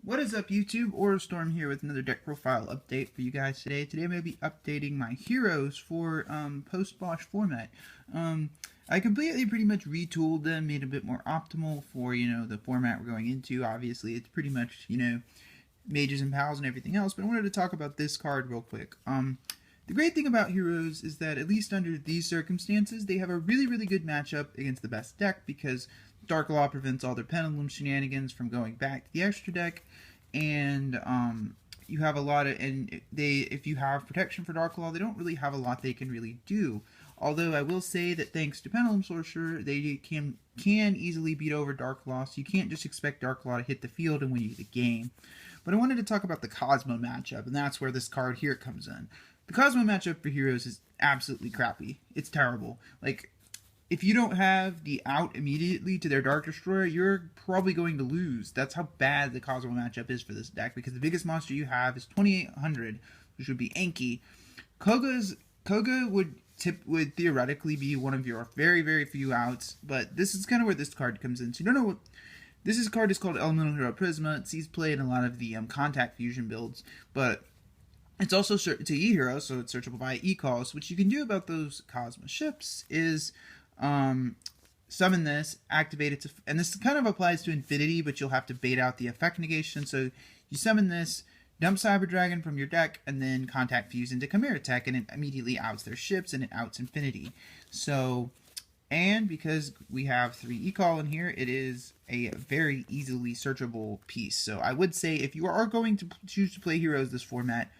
What is up, YouTube? Storm here with another deck profile update for you guys today. Today I'm going to be updating my heroes for post-BOSH format. I completely pretty much retooled them, made a bit more optimal for, the format we're going into. Obviously, it's pretty much, mages and pals and everything else, but I wanted to talk about this card real quick. The great thing about heroes is that, at least under these circumstances, they have a really, really good matchup against the best deck because Dark Law prevents all their pendulum shenanigans from going back to the extra deck, and you have a lot of, if you have protection for Dark Law, they don't really have a lot they can really do. Although I will say that thanks to Pendulum Sorcerer, they can easily beat over Dark Law, so you can't just expect Dark Law to hit the field and win you the game. But I wanted to talk about the Cosmo matchup, and that's where this card here comes in. The Cosmo matchup for heroes is absolutely crappy. It's terrible. Like, if you don't have the out immediately to their Dark Destroyer, you're probably going to lose. That's how bad the Cosmo matchup is for this deck, because the biggest monster you have is 2800, which would be Anki. Koga would theoretically be one of your very, very few outs, but this is kind of where this card comes in. So you don't know what... This card is called Elemental Hero Prisma. It sees play in a lot of the contact fusion builds, but it's also it's a E-hero, so it's searchable by E-calls. What you can do about those Cosmo ships is summon this, activate it, and this kind of applies to Infinity, but you'll have to bait out the effect negation. So you summon this, dump Cyber Dragon from your deck, and then contact fuse into Chimera Tech, and it immediately outs their ships, and it outs Infinity. So, and because we have 3 E-call in here, it is a very easily searchable piece. So I would say if you are going to choose to play heroes this format,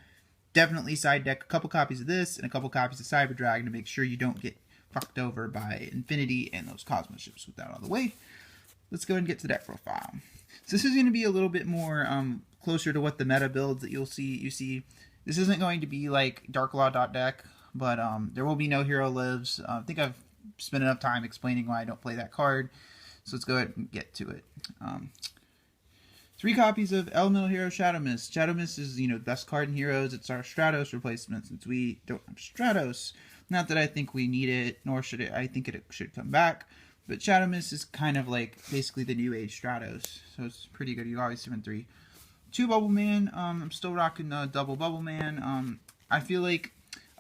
definitely side deck a couple copies of this and a couple copies of Cyber Dragon to make sure you don't get fucked over by Infinity and those Cosmo ships. With that out of the way, let's go and get to the deck profile. So this is going to be a little bit more closer to what the meta builds that you see. This isn't going to be like Dark Law deck, but there will be no Hero Lives. I think I've spent enough time explaining why I don't play that card, so let's go ahead and get to it. 3 copies of Elemental Hero Shadow Mist. Shadow Mist is, the best card in Heroes. It's our Stratos replacement since we don't have Stratos. Not that I think we need it, nor should it. I think it should come back. But Shadow Mist is kind of like basically the new age Stratos. So it's pretty good. You always summon 3. 2 Bubble Man. I'm still rocking double Bubble Man. I feel like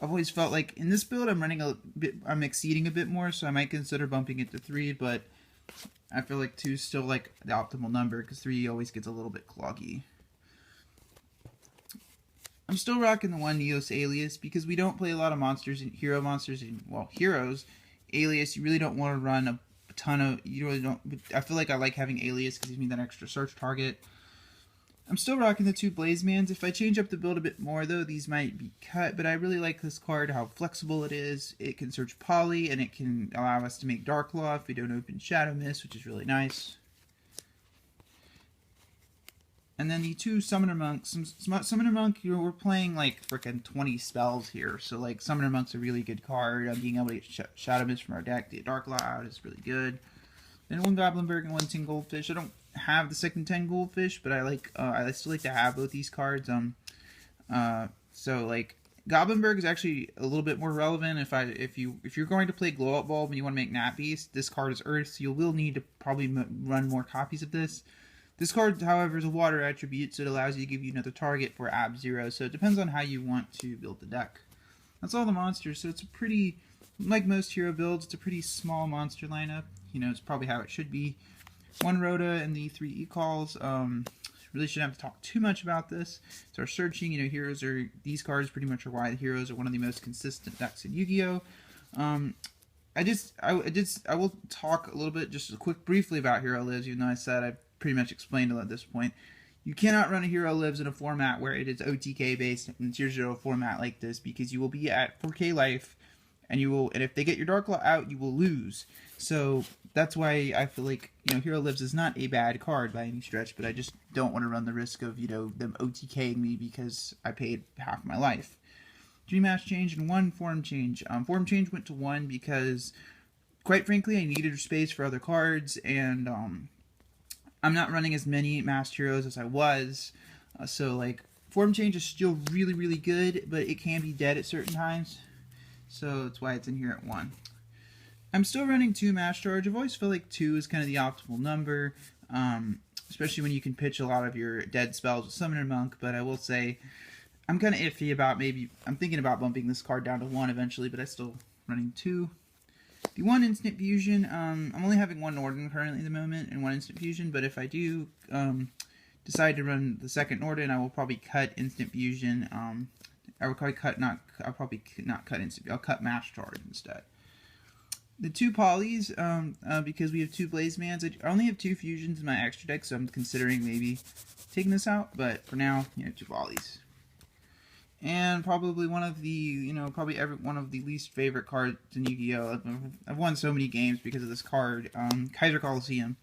I've always felt like in this build I'm exceeding a bit more, so I might consider bumping it to 3, but I feel like 2 is still like the optimal number because 3 always gets a little bit cloggy. I'm still rocking the 1 Neos Alias because we don't play a lot of monsters and heroes. Alias, you really don't want to run a ton of, you really don't, I feel like I like having Alias because it gives me that extra search target. I'm still rocking the 2 Blazemans. If I change up the build a bit more though, these might be cut, but I really like this card, how flexible it is. It can search Poly, and it can allow us to make Dark Law if we don't open Shadow Mist, which is really nice. And then the 2 Summoner Monks. Summoner Monk, we're playing like frickin' 20 spells here, so like Summoner Monk's a really good card. Being able to get Shadow Mist from our deck, the Dark Law out is really good. Then 1 Goblinberg and 1 Tin Goldfish. I don't have the second 10 Goldfish, but I still like to have both these cards. So like Goblinberg is actually a little bit more relevant if you're going to play Glow Up Bulb and you want to make Nat Beast. This card is Earth, so you will need to probably run more copies of this. This card, however, is a water attribute, so it allows you to give you another target for Ab-Zero, so it depends on how you want to build the deck. That's all the monsters, so it's a pretty, like most hero builds, it's a pretty small monster lineup. It's probably how it should be. 1 Rhoda and the 3 E-calls. Really shouldn't have to talk too much about this. So our searching, heroes are, these cards pretty much are why the heroes are one of the most consistent decks in Yu-Gi-Oh! I will talk a little bit, just briefly about Hero Lives, even though I said I've pretty much explained it at this point. You cannot run a Hero Lives in a format where it is OTK based in tier 0 format like this, because you will be at 4k life, and if they get your Dark Law out, you will lose. So that's why I feel like, Hero Lives is not a bad card by any stretch, but I just don't want to run the risk of, them OTKing me because I paid half my life. 3 Mass Change and 1 Form Change. Form Change went to 1 because, quite frankly, I needed space for other cards, and I'm not running as many masked heroes as I was. So, like, Form Change is still really, really good, but it can be dead at certain times. So that's why it's in here at 1. I'm still running 2 Mass Charge. I've always felt like 2 is kind of the optimal number. especially when you can pitch a lot of your dead spells with Summoner Monk. But I will say, I'm kind of iffy about I'm thinking about bumping this card down to 1 eventually, but I'm still running 2. The 1 Instant Fusion, I'm only having 1 Norden currently at the moment, and 1 Instant Fusion, but if I do decide to run the second Norden, I will probably cut Instant Fusion. I will probably I'll probably not cut Instant Fusion, I'll cut Mash Charge instead. The 2 Polys, because we have 2 Blaze Mans, I only have 2 Fusions in my extra deck, so I'm considering maybe taking this out, but for now, 2 Polys. And probably one of the, one of the least favorite cards in Yu-Gi-Oh! I've won so many games because of this card, Kaiser Coliseum.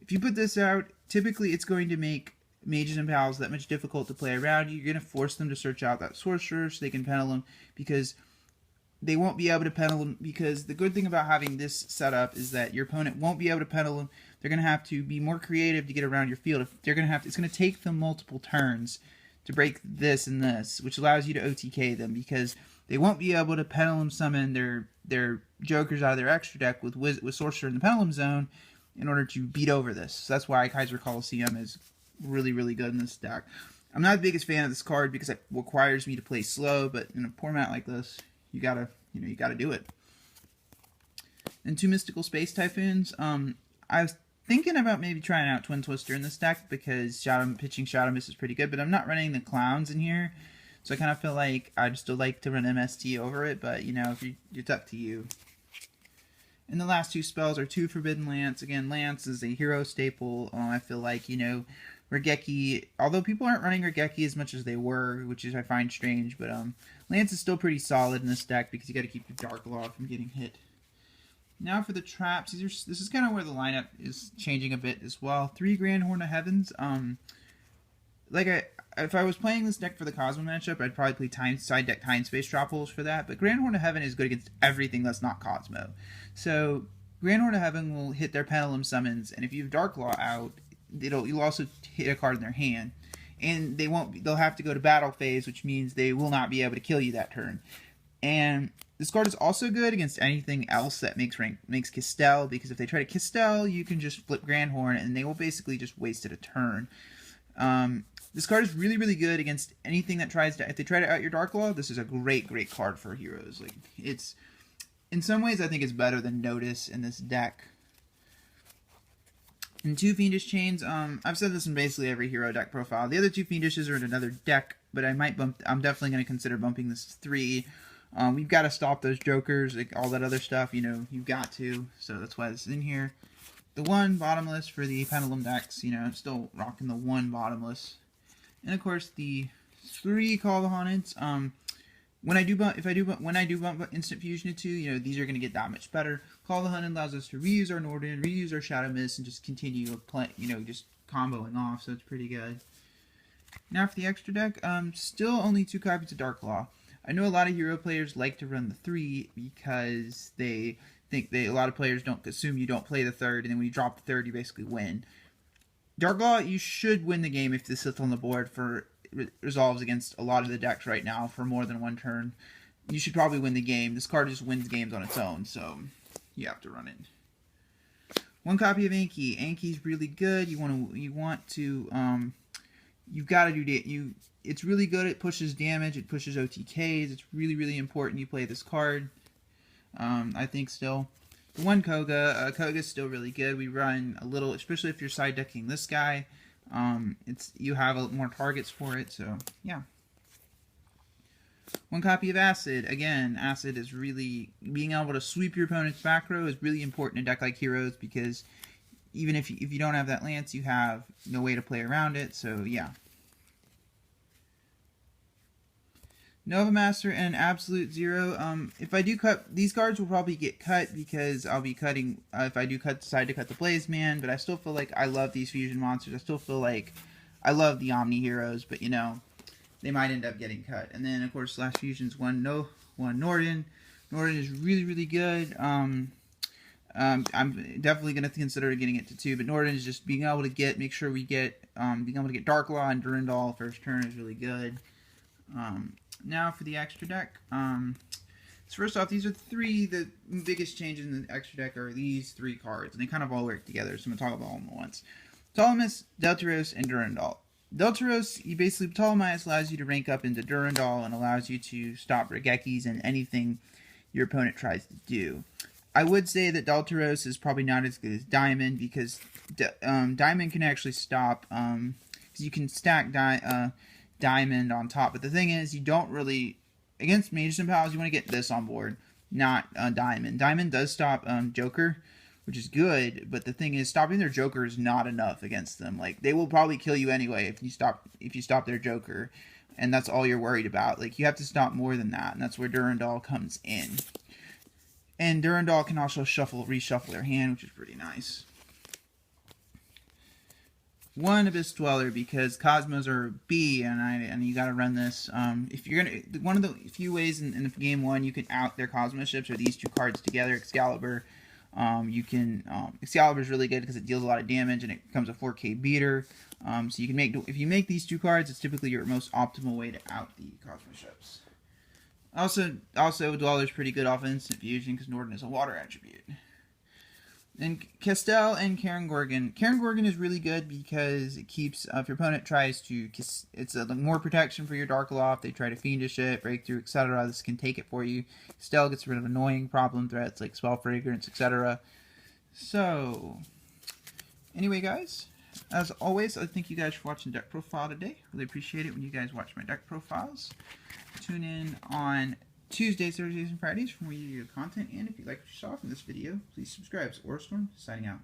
If you put this out, typically it's going to make Mages and Pals that much difficult to play around you. You're going to force them to search out that Sorcerer so they can penal them, because they won't be able to penal them, because the good thing about having this setup is that your opponent won't be able to penal them. They're going to have to be more creative to get around your field. If they're going to it's going to take them multiple turns to break this and this, which allows you to OTK them, because they won't be able to Pendulum summon their Jokers out of their extra deck with Sorcerer in the Pendulum Zone in order to beat over this. So that's why Kaiser Coliseum is really, really good in this deck. I'm not the biggest fan of this card because it requires me to play slow, but in a format like this, you gotta do it. And 2 Mystical Space Typhoons. I was thinking about maybe trying out Twin Twister in this deck because pitching Shadow Mist is pretty good, but I'm not running the Clowns in here, so I kind of feel like I'd still like to run MST over it, but it's up to you. And the last 2 spells are 2 Forbidden Lance. Again, Lance is a hero staple. I feel like, Regeki, although people aren't running Regeki as much as they were, which I find strange, but Lance is still pretty solid in this deck because you got to keep your Dark Law from getting hit. Now for the traps, this is kind of where the lineup is changing a bit as well. 3 Grand Horn of Heavens. If I was playing this deck for the Cosmo matchup, I'd probably play side deck Time Space Drop Holes for that. But Grand Horn of Heaven is good against everything that's not Cosmo. So Grand Horn of Heaven will hit their Pendulum summons, and if you have Dark Law out, you'll also hit a card in their hand, and they'll have to go to battle phase, which means they will not be able to kill you that turn. And this card is also good against anything else that makes Kistel, because if they try to Kistel, you can just flip Grand Horn, and they will basically just waste it a turn. This card is really, really good against anything that if they try to out your Dark Law, this is a great, great card for heroes. In some ways, I think it's better than Notice in this deck. And 2 Fiendish Chains, I've said this in basically every hero deck profile. The other 2 Fiendishes are in another deck, but I'm definitely going to consider bumping this to 3. We've got to stop those Jokers, all that other stuff, you've got to, so that's why this is in here. The 1 Bottomless for the Pendulum decks, I'm still rocking the 1 Bottomless. And of course the 3 Call the Haunted. When I do bump Instant Fusion to 2, these are going to get that much better. Call the Haunted allows us to reuse our Norden, reuse our Shadow Mist, and just continue play, just comboing off, so it's pretty good. Now for the extra deck, still only 2 copies of Dark Law. I know a lot of hero players like to run the 3 because they think a lot of players don't assume you don't play the 3rd, and then when you drop the 3rd, you basically win. Dark Law, you should win the game if this sits on the board resolves against a lot of the decks right now for more than 1 turn. You should probably win the game. This card just wins games on its own, so you have to run it. 1 copy of Anki. Anki's really good. You've got to do it's really good. It pushes damage. It pushes OTKs. It's really, really important you play this card. I think still. The 1 Koga. Koga's still really good. We run a little, especially if you're side decking this guy. You have more targets for it, so yeah. 1 copy of Acid. Again, Acid is really, being able to sweep your opponent's back row is really important in a deck like Heroes, because even if you don't have that Lance, you have no way to play around it, so yeah. Nova Master and Absolute Zero. If I do cut, these cards will probably get cut because I'll be cutting, if I do decide to cut the Blaze Man, but I still feel like I love these fusion monsters. I still feel like I love the Omni Heroes, but they might end up getting cut. And then, of course, last fusion's 1 Norden. Norden is really, really good. I'm definitely going to consider getting it to 2, but Norden is just being able to make sure we get, being able to get Dark Law and Durandal first turn is really good. Now for the extra deck. So first off, these are the biggest changes in the extra deck are these 3 cards, and they kind of all work together, so I'm going to talk about all of them at once. Ptolemus, Deltaros, and Durandal. Deltaros, you basically, Ptolemy allows you to rank up into Durandal and allows you to stop Regekis and anything your opponent tries to do. I would say that Deltaros is probably not as good as Diamond, because Diamond can actually stop, because you can stack Diamond on top. But the thing is, you don't really, against Mages and Pals, you want to get this on board, not Diamond. Diamond does stop Joker, which is good, but the thing is, stopping their Joker is not enough against them. Like, they will probably kill you anyway if you stop their Joker, and that's all you're worried about. Like, you have to stop more than that, and that's where Durandal comes in. And Durandal can also reshuffle their hand, which is pretty nice. One Abyss Dweller, because Cosmos are B, and you gotta run this. If you're gonna, one of the few ways in game 1 you can out their Cosmos ships are these two cards together, Excalibur. Excalibur is really good because it deals a lot of damage and it becomes a 4K beater. So you can if you make these two cards, it's typically your most optimal way to out the Cosmos ships. Also, Dweller's pretty good off instant fusion because Norden is a water attribute. And Castel and Cairngorgon. Cairngorgon is really good because it keeps, if your opponent tries to, it's more protection for your Dark Loft, they try to Fiendish it, Breakthrough, etc. This can take it for you. Castel gets rid of annoying problem threats like Spell Fragrance, etc. So, anyway guys, as always, I thank you guys for watching Deck Profile today. Really appreciate it when you guys watch my deck profiles. Tune in on Tuesdays, Thursdays, and Fridays for more Yugioh content, and if you like what you saw from this video, please subscribe. So, Storm, signing out.